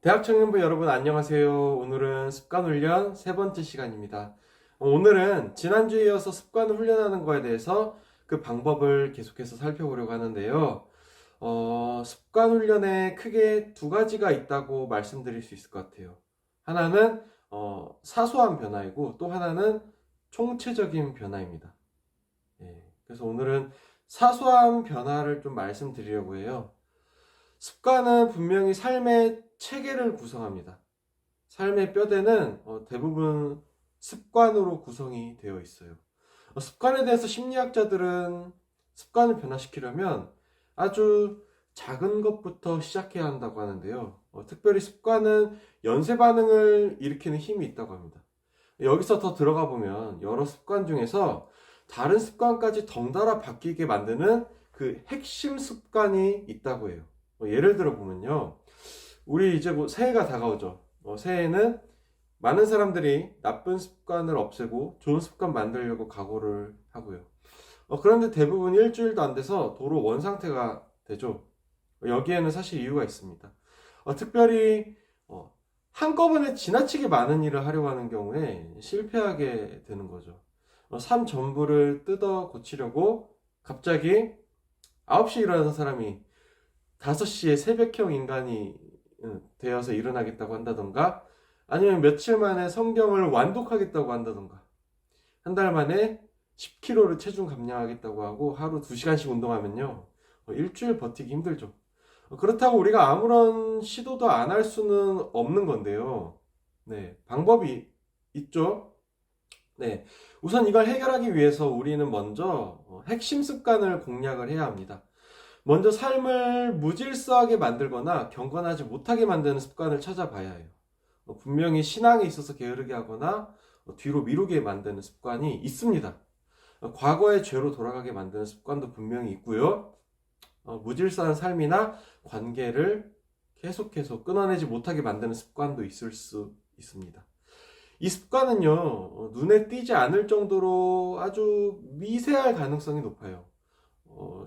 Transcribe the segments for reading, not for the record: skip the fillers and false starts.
대학 청년부 여러분 안녕하세요. 오늘은 습관 훈련 세 번째 시간입니다. 오늘은 지난주에 이어서 습관을 훈련하는 거에 대해서 그 방법을 계속해서 살펴보려고 하는데요. 습관 훈련에 크게 두 가지가 있다고 말씀드릴 수 있을 것 같아요. 하나는 사소한 변화이고 또 하나는 총체적인 변화입니다. 그래서 오늘은 사소한 변화를 좀 말씀드리려고 해요. 습관은 분명히 삶의 체계를 구성합니다. 삶의 뼈대는 대부분 습관으로 구성이 되어 있어요. 습관에 대해서 심리학자들은 습관을 변화시키려면 아주 작은 것부터 시작해야 한다고 하는데요. 특별히 습관은 연쇄 반응을 일으키는 힘이 있다고 합니다. 여기서 더 들어가 보면 여러 습관 중에서 다른 습관까지 덩달아 바뀌게 만드는 그 핵심 습관이 있다고 해요. 예를 들어 보면요. 우리 이제 뭐 새해가 다가오죠. 새해에는 많은 사람들이 나쁜 습관을 없애고 좋은 습관 만들려고 각오를 하고요. 그런데 대부분 일주일도 안 돼서 도로 원 상태가 되죠. 여기에는 사실 이유가 있습니다. 특별히 한꺼번에 지나치게 많은 일을 하려고 하는 경우에 실패하게 되는 거죠. 삶 전부를 뜯어 고치려고 갑자기 9시에 일어나는 사람이 5시에 새벽형 인간이 되어서 일어나겠다고 한다던가, 아니면 며칠 만에 성경을 완독하겠다고 한다던가, 한 달 만에 10kg를 체중 감량하겠다고 하고 하루 2시간씩 운동하면요, 일주일 버티기 힘들죠. 그렇다고 우리가 아무런 시도도 안 할 수는 없는 건데요. 네, 방법이 있죠. 네, 우선 이걸 해결하기 위해서 우리는 먼저 핵심 습관을 공략을 해야 합니다. 먼저 삶을 무질서하게 만들거나 경건하지 못하게 만드는 습관을 찾아봐야 해요. 분명히 신앙에 있어서 게으르게 하거나 뒤로 미루게 만드는 습관이 있습니다. 과거의 죄로 돌아가게 만드는 습관도 분명히 있고요. 무질서한 삶이나 관계를 계속해서 끊어내지 못하게 만드는 습관도 있을 수 있습니다. 이 습관은요, 눈에 띄지 않을 정도로 아주 미세할 가능성이 높아요.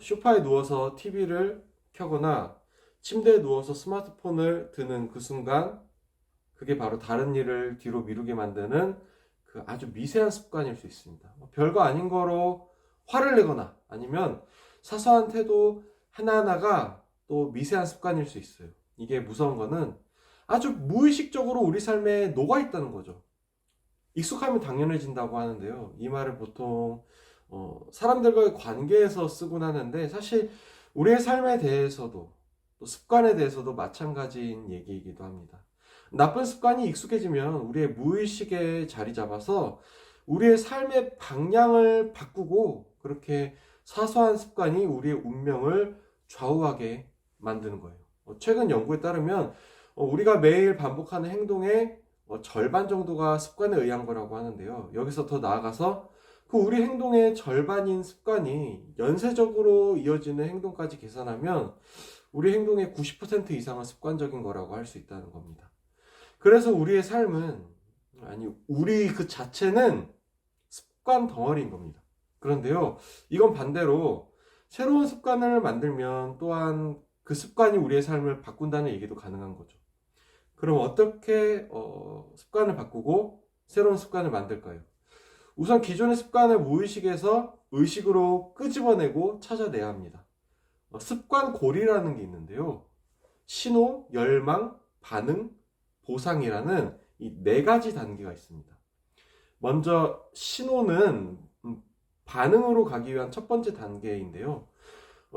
소파에 누워서 TV를 켜거나 침대에 누워서 스마트폰을 드는 그 순간, 그게 바로 다른 일을 뒤로 미루게 만드는 그 아주 미세한 습관일 수 있습니다. 별거 아닌 거로 화를 내거나 아니면 사소한 태도 하나하나가 또 미세한 습관일 수 있어요. 이게 무서운 거는 아주 무의식적으로 우리 삶에 녹아 있다는 거죠. 익숙하면 당연해진다고 하는데요. 이 말을 보통 사람들과의 관계에서 쓰곤 하는데, 사실 우리의 삶에 대해서도 또 습관에 대해서도 마찬가지인 얘기이기도 합니다. 나쁜 습관이 익숙해지면 우리의 무의식에 자리 잡아서 우리의 삶의 방향을 바꾸고, 그렇게 사소한 습관이 우리의 운명을 좌우하게 만드는 거예요. 최근 연구에 따르면 우리가 매일 반복하는 행동의 절반 정도가 습관에 의한 거라고 하는데요. 여기서 더 나아가서 그 우리 행동의 절반인 습관이 연쇄적으로 이어지는 행동까지 계산하면 우리 행동의 90% 이상은 습관적인 거라고 할 수 있다는 겁니다. 그래서 우리의 삶은, 아니, 우리 그 자체는 습관 덩어리인 겁니다. 그런데요, 이건 반대로 새로운 습관을 만들면 또한 그 습관이 우리의 삶을 바꾼다는 얘기도 가능한 거죠. 그럼 어떻게 습관을 바꾸고 새로운 습관을 만들까요? 우선 기존의 습관을 무의식에서 의식으로 끄집어내고 찾아내야 합니다. 습관 고리라는 게 있는데요. 신호, 열망, 반응, 보상이라는 이 네 가지 단계가 있습니다. 먼저 신호는 반응으로 가기 위한 첫 번째 단계인데요.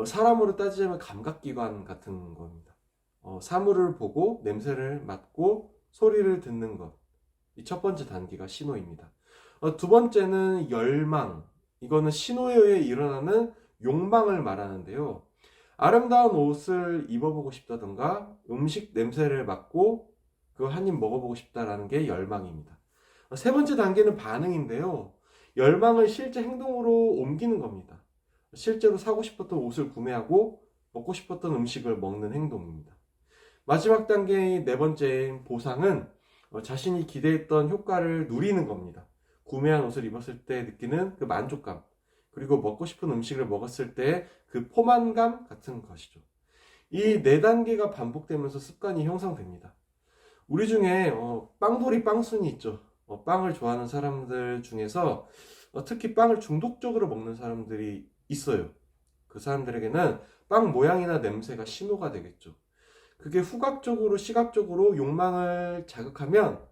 사람으로 따지자면 감각기관 같은 겁니다. 사물을 보고 냄새를 맡고 소리를 듣는 것. 이 첫 번째 단계가 신호입니다. 두 번째는 열망. 이거는 신호에 의해 일어나는 욕망을 말하는데요. 아름다운 옷을 입어보고 싶다던가 음식 냄새를 맡고 그거 한 입 먹어보고 싶다라는 게 열망입니다. 세 번째 단계는 반응인데요. 열망을 실제 행동으로 옮기는 겁니다. 실제로 사고 싶었던 옷을 구매하고 먹고 싶었던 음식을 먹는 행동입니다. 마지막 단계인 네 번째인 보상은 자신이 기대했던 효과를 누리는 겁니다. 구매한 옷을 입었을 때 느끼는 그 만족감, 그리고 먹고 싶은 음식을 먹었을 때 그 포만감 같은 것이죠. 이 네 단계가 반복되면서 습관이 형성됩니다. 우리 중에 빵돌이 빵순이 있죠. 빵을 좋아하는 사람들 중에서 특히 빵을 중독적으로 먹는 사람들이 있어요. 그 사람들에게는 빵 모양이나 냄새가 신호가 되겠죠. 그게 후각적으로, 시각적으로 욕망을 자극하면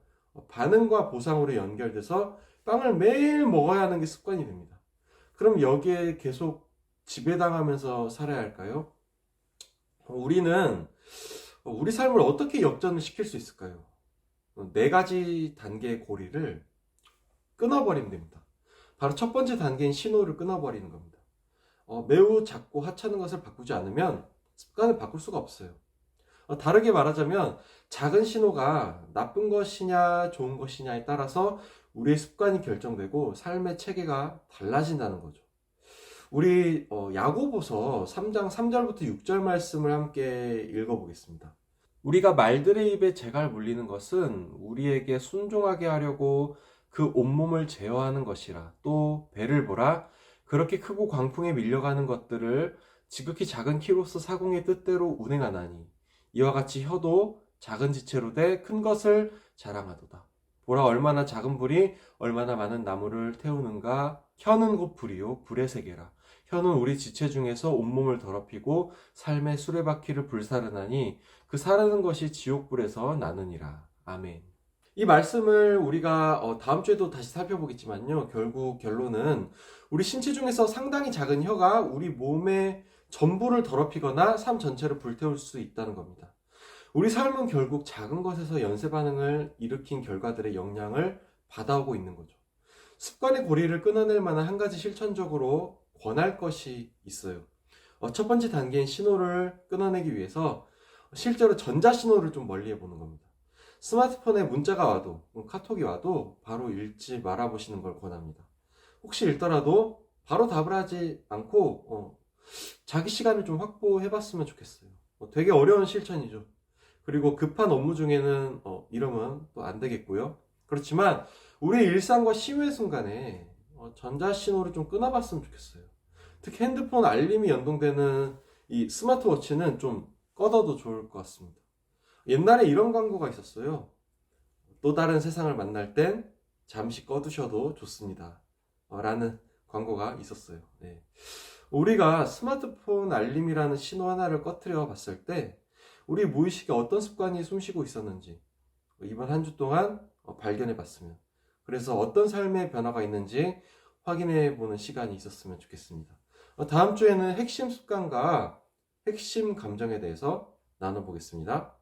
반응과 보상으로 연결돼서 빵을 매일 먹어야 하는 게 습관이 됩니다. 그럼 여기에 계속 지배당하면서 살아야 할까요? 우리는 우리 삶을 어떻게 역전을 시킬 수 있을까요? 네 가지 단계의 고리를 끊어버리면 됩니다. 바로 첫 번째 단계인 신호를 끊어버리는 겁니다. 매우 작고 하찮은 것을 바꾸지 않으면 습관을 바꿀 수가 없어요. 다르게 말하자면 작은 신호가 나쁜 것이냐 좋은 것이냐에 따라서 우리의 습관이 결정되고 삶의 체계가 달라진다는 거죠. 우리 야고보서 3장 3절부터 6절 말씀을 함께 읽어보겠습니다. 우리가 말들의 입에 재갈 물리는 것은 우리에게 순종하게 하려고 그 온몸을 제어하는 것이라. 또 배를 보라. 그렇게 크고 광풍에 밀려가는 것들을 지극히 작은 키로서 사공의 뜻대로 운행하나니 이와 같이 혀도 작은 지체로 돼 큰 것을 자랑하도다. 보라, 얼마나 작은 불이 얼마나 많은 나무를 태우는가. 혀는 곧 불이요 불의 세계라. 혀는 우리 지체 중에서 온몸을 더럽히고 삶의 수레바퀴를 불사르나니 그 사르는 것이 지옥불에서 나느니라. 아멘. 이 말씀을 우리가 다음 주에도 다시 살펴보겠지만요. 결국 결론은 우리 신체 중에서 상당히 작은 혀가 우리 몸의 전부를 더럽히거나 삶 전체를 불태울 수 있다는 겁니다. 우리 삶은 결국 작은 것에서 연쇄 반응을 일으킨 결과들의 영향을 받아오고 있는 거죠. 습관의 고리를 끊어낼 만한 한 가지 실천적으로 권할 것이 있어요. 첫 번째 단계인 신호를 끊어내기 위해서 실제로 전자신호를 좀 멀리 해보는 겁니다. 스마트폰에 문자가 와도, 카톡이 와도 바로 읽지 말아보시는 걸 권합니다. 혹시 읽더라도 바로 답을 하지 않고 자기 시간을 좀 확보해봤으면 좋겠어요. 되게 어려운 실천이죠. 그리고 급한 업무 중에는 이러면 또 안 되겠고요. 그렇지만 우리의 일상과 심의 순간에 전자신호를 좀 끊어봤으면 좋겠어요. 특히 핸드폰 알림이 연동되는 이 스마트워치는 좀 꺼둬도 좋을 것 같습니다. 옛날에 이런 광고가 있었어요. 또 다른 세상을 만날 땐 잠시 꺼두셔도 좋습니다. 라는 광고가 있었어요. 네. 우리가 스마트폰 알림이라는 신호 하나를 꺼트려 봤을 때 우리 무의식에 어떤 습관이 숨쉬고 있었는지 이번 한 주 동안 발견해 봤으면, 그래서 어떤 삶의 변화가 있는지 확인해 보는 시간이 있었으면 좋겠습니다. 다음 주에는 핵심 습관과 핵심 감정에 대해서 나눠보겠습니다.